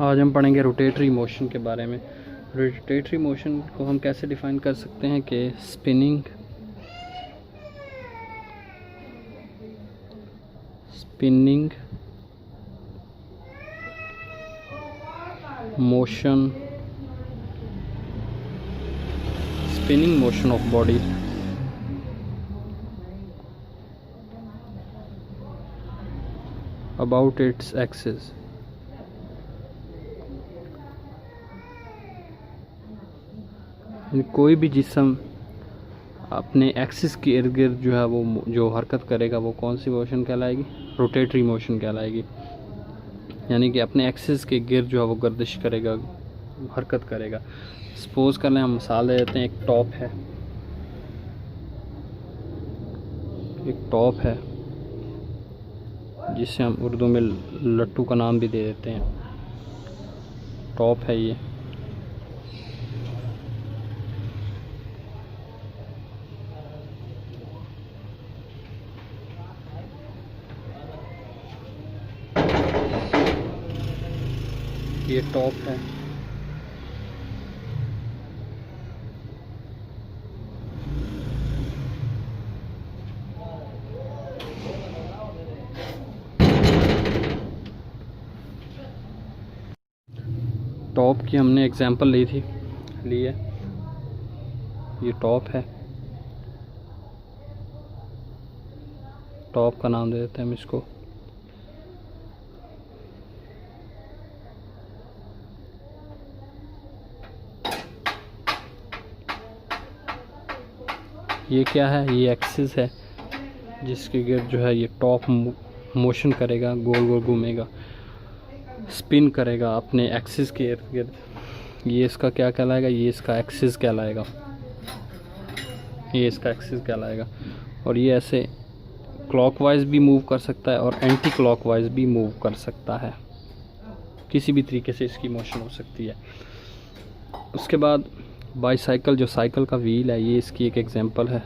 आज हम पढ़ेंगे रोटेटरी मोशन के बारे में। रोटेटरी मोशन को हम कैसे डिफ़ाइन कर सकते हैं कि spinning motion of body about its axis। कोई भी जिस्म अपने एक्सिस के इर्द गिर्द जो है वो जो हरकत करेगा वो कौन सी मोशन कहलाएगी? रोटेटरी मोशन कहलाएगी। यानी कि अपने एक्सिस के गिर्द जो है वो गर्दिश करेगा, हरकत करेगा। सपोज कर लें, हम मिसाल दे देते हैं, एक टॉप है जिसे हम उर्दू में लट्टू का नाम भी दे देते हैं। टॉप है ये टॉप है। टॉप की हमने एग्जांपल ली है, ये टॉप है। टॉप का नाम दे देते हैं हम इसको। ये क्या है? ये एक्सिस है जिसके गिर्द जो है ये टॉप मोशन करेगा, गोल गोल घूमेगा, स्पिन करेगा अपने एक्सिस के इर्द गिर्द। ये इसका क्या कहलाएगा? ये इसका एक्सिस कहलाएगा। और ये ऐसे क्लॉकवाइज भी मूव कर सकता है और एंटी क्लॉकवाइज भी मूव कर सकता है। किसी भी तरीके से इसकी मोशन हो सकती है। उसके बाद बाईसाइकिल, जो साइकिल का व्हील है, ये इसकी एक एग्जांपल है।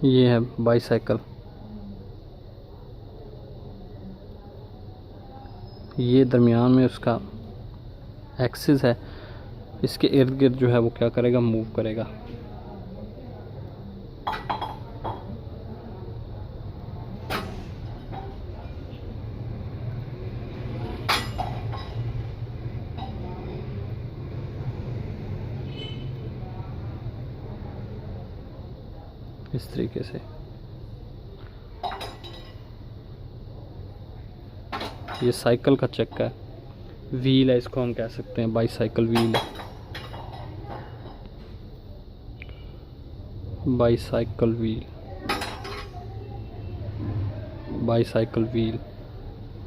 ये है बाईसाइकिल। ये दरमियान में उसका एक्सिस है, इसके इर्द गिर्द जो है वो क्या करेगा? मूव करेगा। इस तरीके से। ये साइकिल का चक्का है, व्हील है, इसको हम कह सकते हैं बाईसाइकिल व्हील। बाईसाइकिल व्हील,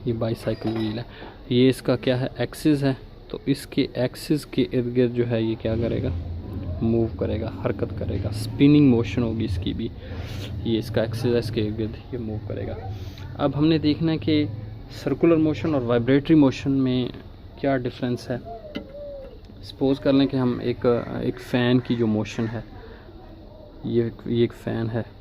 ये बाईसाइकिल व्हील है। ये इसका क्या है? एक्सिस है। तो इसके एक्सिस के इर्द गिर्द जो है ये क्या करेगा? मूव करेगा, हरकत करेगा, स्पिनिंग मोशन होगी इसकी भी। ये इसका एक्सिस है, इसके इर्द गिर्द ये मूव करेगा। अब हमने देखना है कि सर्कुलर मोशन और वाइब्रेटरी मोशन में क्या डिफरेंस है। सपोज कर लें कि हम एक फ़ैन की जो मोशन है, ये एक फ़ैन है।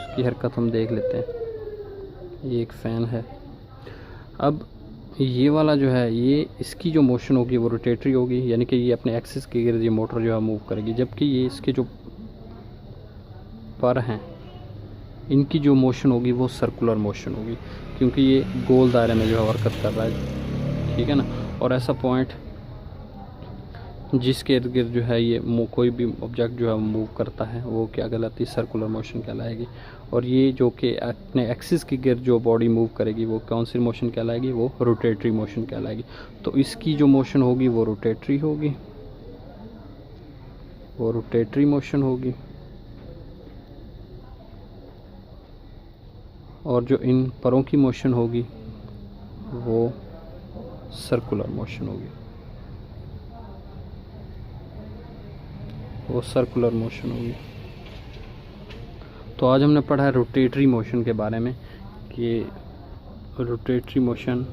इसकी हरकत हम देख लेते हैं। ये एक फ़ैन है। अब ये वाला जो है, ये इसकी जो मोशन होगी वो रोटेटरी होगी, यानी कि ये अपने एक्सिस के गिर्द ये मोटर जो है मूव करेगी। जबकि ये इसके जो पर हैं, इनकी जो मोशन होगी वो सर्कुलर मोशन होगी, क्योंकि ये गोल दायरे में जो है हरकत कर रहा है। ठीक है ना? और ऐसा पॉइंट जिसके इर्द गिर्द जो है ये कोई भी ऑब्जेक्ट जो है मूव करता है वो क्या कहलाती है? सर्कुलर मोशन कहलाएगी। और ये जो कि अपने एक्सिस के गिर्द जो बॉडी मूव करेगी वो कौन सी मोशन कहलाएगी? वो रोटेटरी मोशन कहलाएगी। तो इसकी जो मोशन होगी वो रोटेटरी मोशन होगी। और जो इन परों की मोशन होगी वो सर्कुलर मोशन होगी, वो सर्कुलर मोशन होगी। तो आज हमने पढ़ा है रोटेटरी मोशन के बारे में कि रोटेटरी मोशन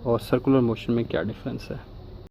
और सर्कुलर मोशन में क्या डिफरेंस है।